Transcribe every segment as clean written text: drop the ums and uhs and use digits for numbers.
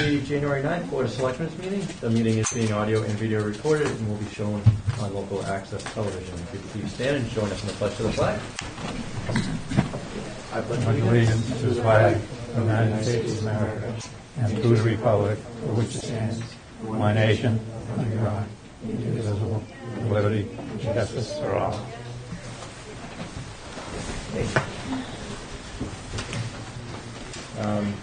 the January 9th Board of Selectmen meeting. The meeting is being audio and video recorded and will be shown on local access television. If you please stand and join us in the pledge to the flag. I pledge allegiance to the flag of the United States of America and to the republic for which it stands, one nation, under God, indivisible, with liberty and justice for all.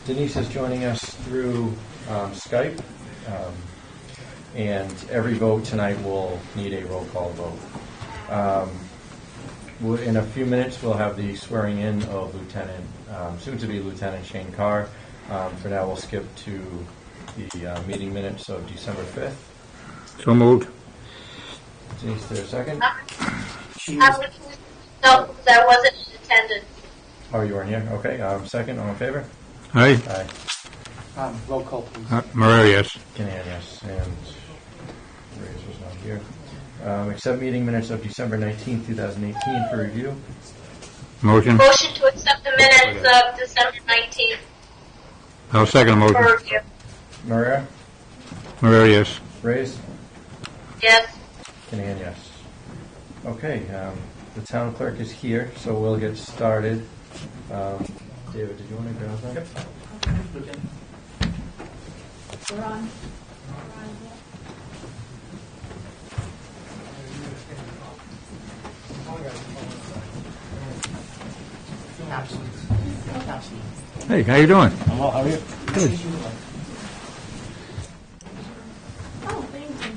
Denise is joining us through Skype, and every vote tonight will need a roll call vote. In a few minutes, we'll have the swearing in of soon-to-be Lieutenant Shane Carr. For now, we'll skip to the meeting minutes of December 5th. So moved. Denise, is there a second? No, that wasn't in attendance. Oh, you weren't here? Okay, second, all in favor? Aye. Aye. Roll call, please. Maria, yes. Canan, yes, and Reyes was not here. Accept meeting minutes of December 19th, 2018 for review. Motion. Motion to accept the minutes of December 19th I'll second the for motion. review. Maria? Maria, yes. Reyes? Yes. Canan, yes. Okay, the town clerk is here, so we'll get started. David, did you want to grab that? Yep. We're on. Hey, how you doing? I'm well, how are you? Good. Oh, thank you.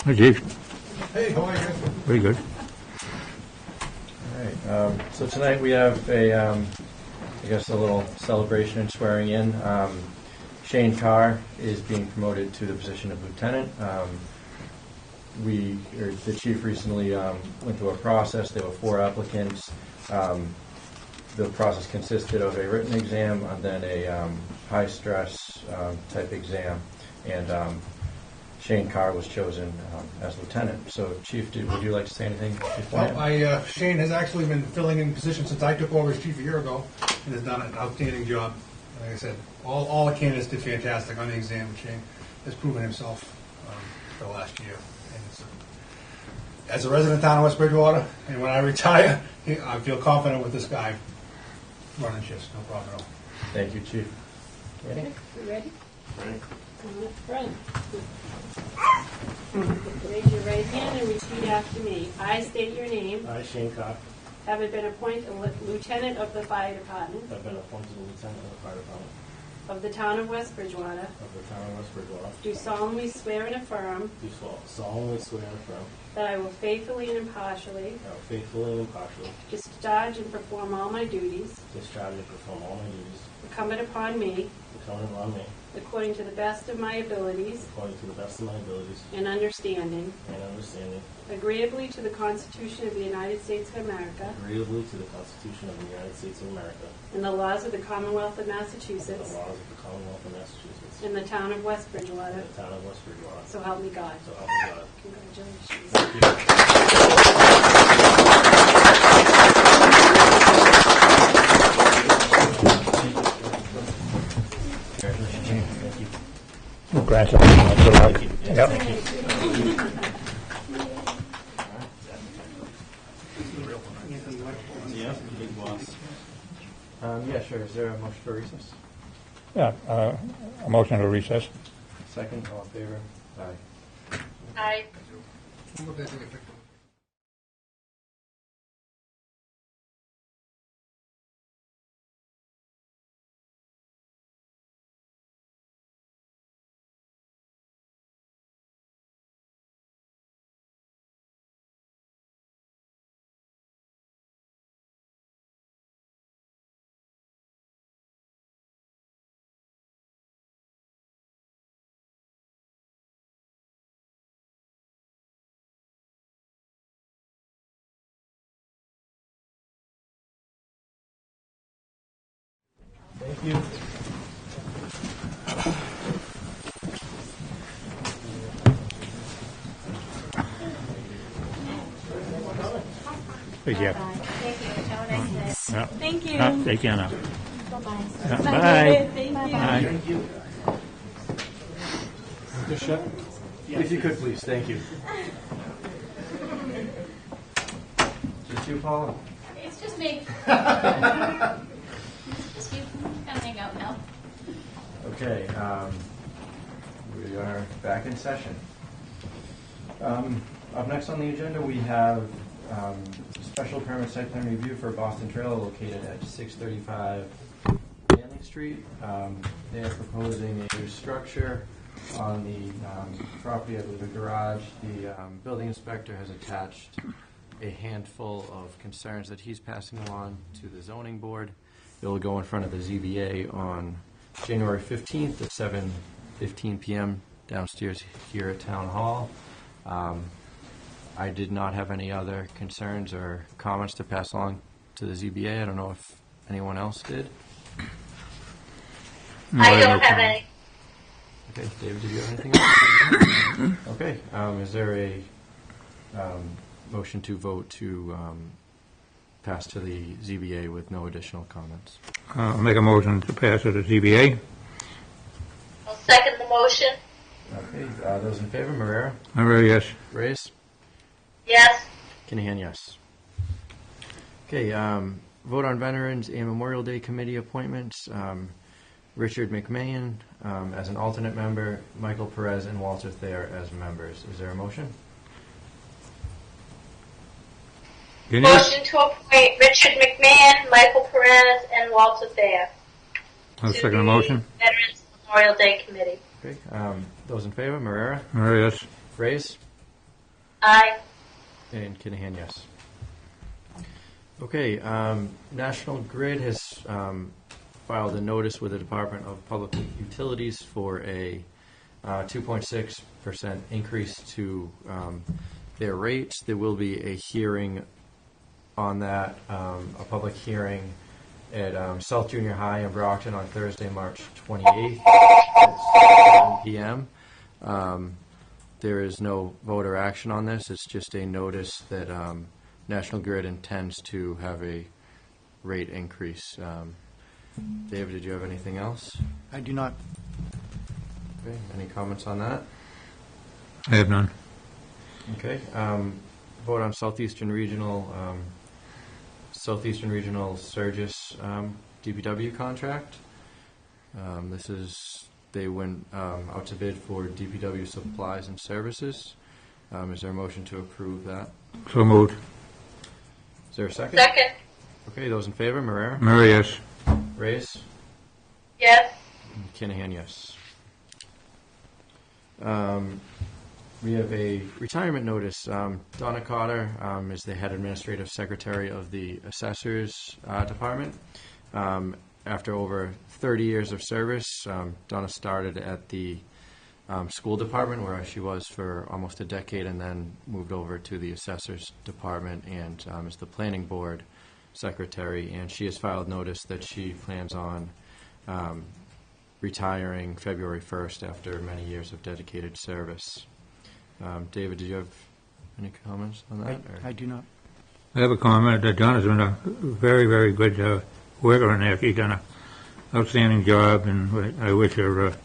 Hi, Chief. Hey, how are you? Very good. All right, so tonight we have a little celebration and swearing in. Shane Carr is being promoted to the position of lieutenant. The chief recently went through a process. There were 4 applicants. The process consisted of a written exam and then a high-stress type exam, and Shane Carr was chosen as lieutenant. So, Chief, would you like to say anything beforehand? Well, Shane has actually been filling in position since I took over as chief a year ago, and has done an outstanding job. Like I said, all the candidates did fantastic on the exam, and Shane has proven himself for the last year. And as a resident town of West Bridgewater, and when I retire, I feel confident with this guy running shifts, no problem at all. Thank you, Chief. Ready? You ready? Ready. Come up front. Raise your right hand and repeat after me. I state your name. I, Shane Carr, Having been appointed lieutenant of the fire department have been appointed lieutenant of the fire department of the town of West Bridgewater. of the town of West Bridgewater. Do solemnly swear and affirm Do solemnly swear and affirm that I will faithfully and impartially that I will faithfully and impartially discharge and perform all my duties discharge and perform all my duties incumbent upon me incumbent upon me according to the best of my abilities according to the best of my abilities and understanding, and understanding, agreeably to the Constitution of the United States of America agreeably to the Constitution of the United States of America and the laws of the Commonwealth of and Massachusetts the laws of the Commonwealth of Massachusetts and the town of West and Bridgewater. the town of West Bridgewater. So help me God. So help me God. Congratulations. Thank you. Congratulations. Good luck. Yep. Yeah, big boss. Yeah, sure. Is there a motion for recess? Yeah, a motion to recess. Second, all in favor? Aye. Aye. What did I take a picture? Thank you. Take care. Thank you. Have a nice day. Yeah. Thank you. Take care now. Bye-bye. Yeah, bye. Thank you. Bye. Thank you. Just shut. If you could, please, thank you. Just you, Paula? It's just me. Just you. Gotta hang out now. Okay, we are back in session. Up next on the agenda, we have special permit site plan review for Boston Trail located at 635 Manley Street. They are proposing a new structure on the property of the garage. The building inspector has attached a handful of concerns that he's passing along to the zoning board. It will go in front of the ZBA on January 15th at 7:15 p.m. downstairs here at Town Hall. I did not have any other concerns or comments to pass along to the ZBA. I don't know if anyone else did. I don't have any. Okay, David, did you have anything else? Okay, is there a motion to vote to pass to the ZBA with no additional comments? I'll make a motion to pass to the ZBA. I'll second the motion. Okay, those in favor, Marrera? Marrera, yes. Reyes? Yes. Kinahan, yes. Okay, vote on Veterans and Memorial Day Committee appointments. Richard McMahon as an alternate member, Michael Perez and Walter Thayer as members. Is there a motion? Motion to appoint Richard McMahon, Michael Perez, and Walter Thayer I'll to second the the motion. Veterans Memorial Day Committee. Okay, those in favor, Marrera? Marrera, yes. Reyes? Aye. And Kinahan, yes. Okay, National Grid has filed a notice with the Department of Public Utilities for a 2.6% increase to their rates. There will be a hearing on that, a public hearing at South Junior High in Brockton on Thursday, March 28th at 7 p.m. There is no vote or action on this. It's just a notice that National Grid intends to have a rate increase. David, did you have anything else? I do not. Okay, any comments on that? I have none. Okay, vote on Southeastern Regional Surges DPW contract. This is, they went out to bid for DPW supplies and services. Is there a motion to approve that? So moved. Is there a second? Second. Okay, those in favor, Marrera? Marrera, yes. Reyes? Yes. Kinahan, yes. We have a retirement notice. Donna Cotter is the head administrative secretary of the Assessors Department. After over 30 years of service, Donna started at the school department where she was for almost a decade and then moved over to the Assessors Department and is the planning board secretary. And she has filed notice that she plans on retiring February 1st after many years of dedicated service. David, did you have any comments on that? I do not. I have a comment that Donna's been a very, very good worker on there. She's done an outstanding job, and I wish her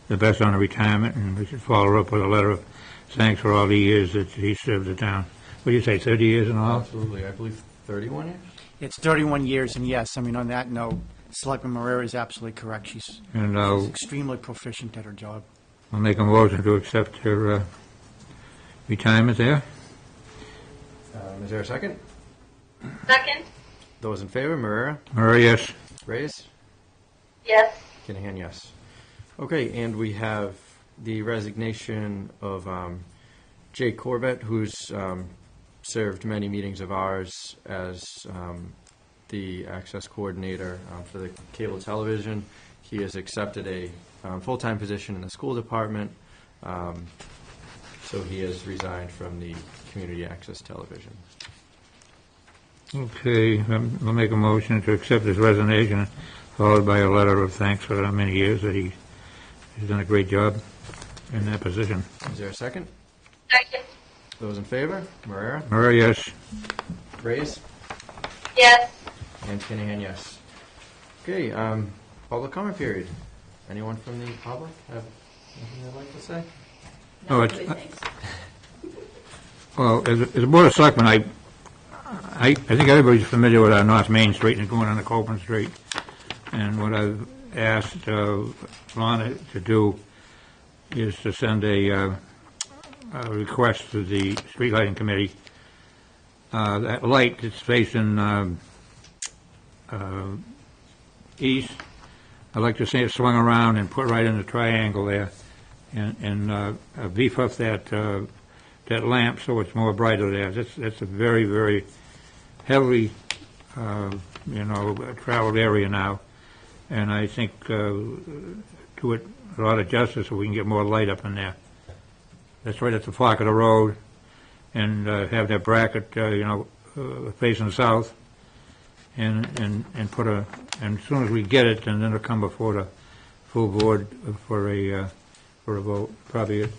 the best on her retirement, and we should follow her up with a letter of thanks for all the years that she served the town. What do you say, 30 years in all? Absolutely. I believe 31 years? It's 31 years, and yes, I mean, on that note, Selectman Marrera is absolutely correct. She's extremely proficient at her job. I'll make a motion to accept her retirement there. Is there a second? Second. Those in favor, Marrera? Marrera, yes. Reyes? Yes. Kinahan, yes. Okay, and we have the resignation of Jay Corbett, who's served many meetings of ours as the access coordinator for the cable television. He has accepted a full-time position in the school department, so he has resigned from the community access television. Okay, I'll make a motion to accept his resignation, followed by a letter of thanks for the many years that he's done a great job in that position. Is there a second? Second. Those in favor? Marrera? Marrera, yes. Reyes? Yes. And Kinahan, yes. Okay, public comment period. Anyone from the public have anything they'd like to say? Oh, No, it's- good things. Well, as a Board of Selectmen, I think everybody's familiar with our North Main Street and going on to Copeland Street. And what I've asked Lana to do is to send a request to the Street Lighting Committee. That light that's facing east, I'd like to see it swung around and put right in the triangle there, and beef up that lamp so it's more brighter there. That's a very, very heavily, traveled area now, and I think do it a lot of justice so we can get more light up in there. That's right at the fork of the road, and have that bracket, facing south, and put and as soon as we get it, and then it'll come before the full board for a vote, probably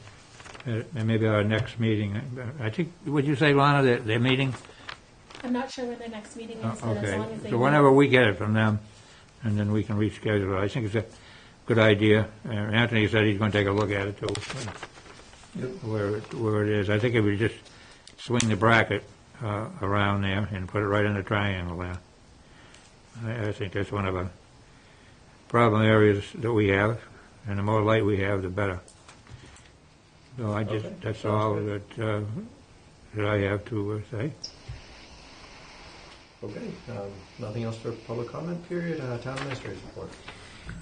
maybe our next meeting. I think, would you say, Lana, that their meeting? I'm not sure when their next meeting is, but as Okay, long as they. so whenever we get it from them, and then we can reschedule it. I think it's a good idea. Anthony said he's going to take a look at it too, where it is. I think if we just swing the bracket around there and put it right in the triangle there. I think that's one of the problem areas that we have, and the more light we have, the better. So that's all that I have to say. Okay, nothing else for public comment period. Town administrator's report.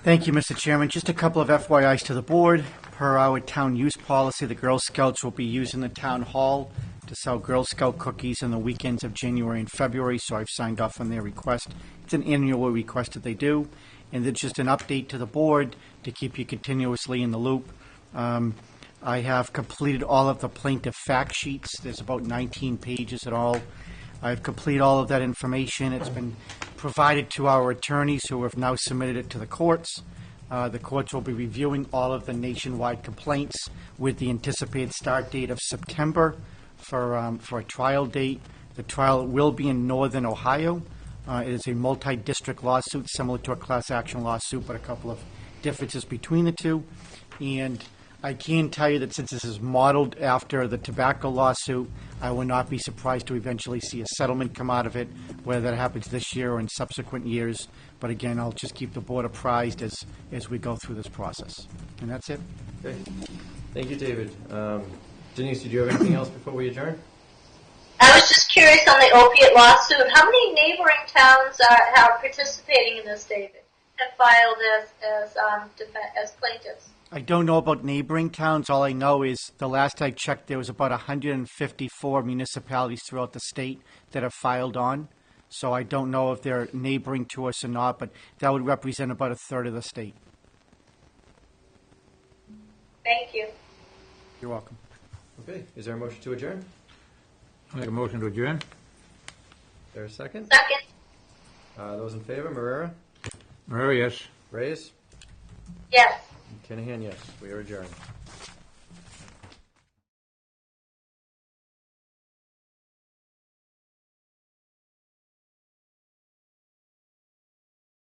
Thank you, Mr. Chairman. Just a couple of FYIs to the board. Per our town use policy, the Girl Scouts will be using the town hall to sell Girl Scout cookies on the weekends of January and February, so I've signed off on their request. It's an annual request that they do, and it's just an update to the board to keep you continuously in the loop. I have completed all of the plaintiff fact sheets. There's about 19 pages in all. I've completed all of that information. It's been provided to our attorneys who have now submitted it to the courts. The courts will be reviewing all of the nationwide complaints with the anticipated start date of September for a trial date. The trial will be in northern Ohio. It is a multi-district lawsuit similar to a class action lawsuit, but a couple of differences between the two. And I can tell you that since this is modeled after the tobacco lawsuit, I will not be surprised to eventually see a settlement come out of it, whether that happens this year or in subsequent years. But again, I'll just keep the board apprised as we go through this process. And that's it. Okay, thank you, David. Denise, did you have anything else before we adjourn? I was just curious on the opiate lawsuit. How many neighboring towns are participating in this, David? Have filed as plaintiffs? I don't know about neighboring towns. All I know is the last I checked, there was about 154 municipalities throughout the state that have filed on. So I don't know if they're neighboring to us or not, but that would represent about a third of the state. Thank you. You're welcome. Okay, is there a motion to adjourn? I'll make a motion to adjourn. Is there a second? Second. Those in favor, Marrera? Murray, yes. Reyes? Yes. Kinahan, yes. We are adjourned.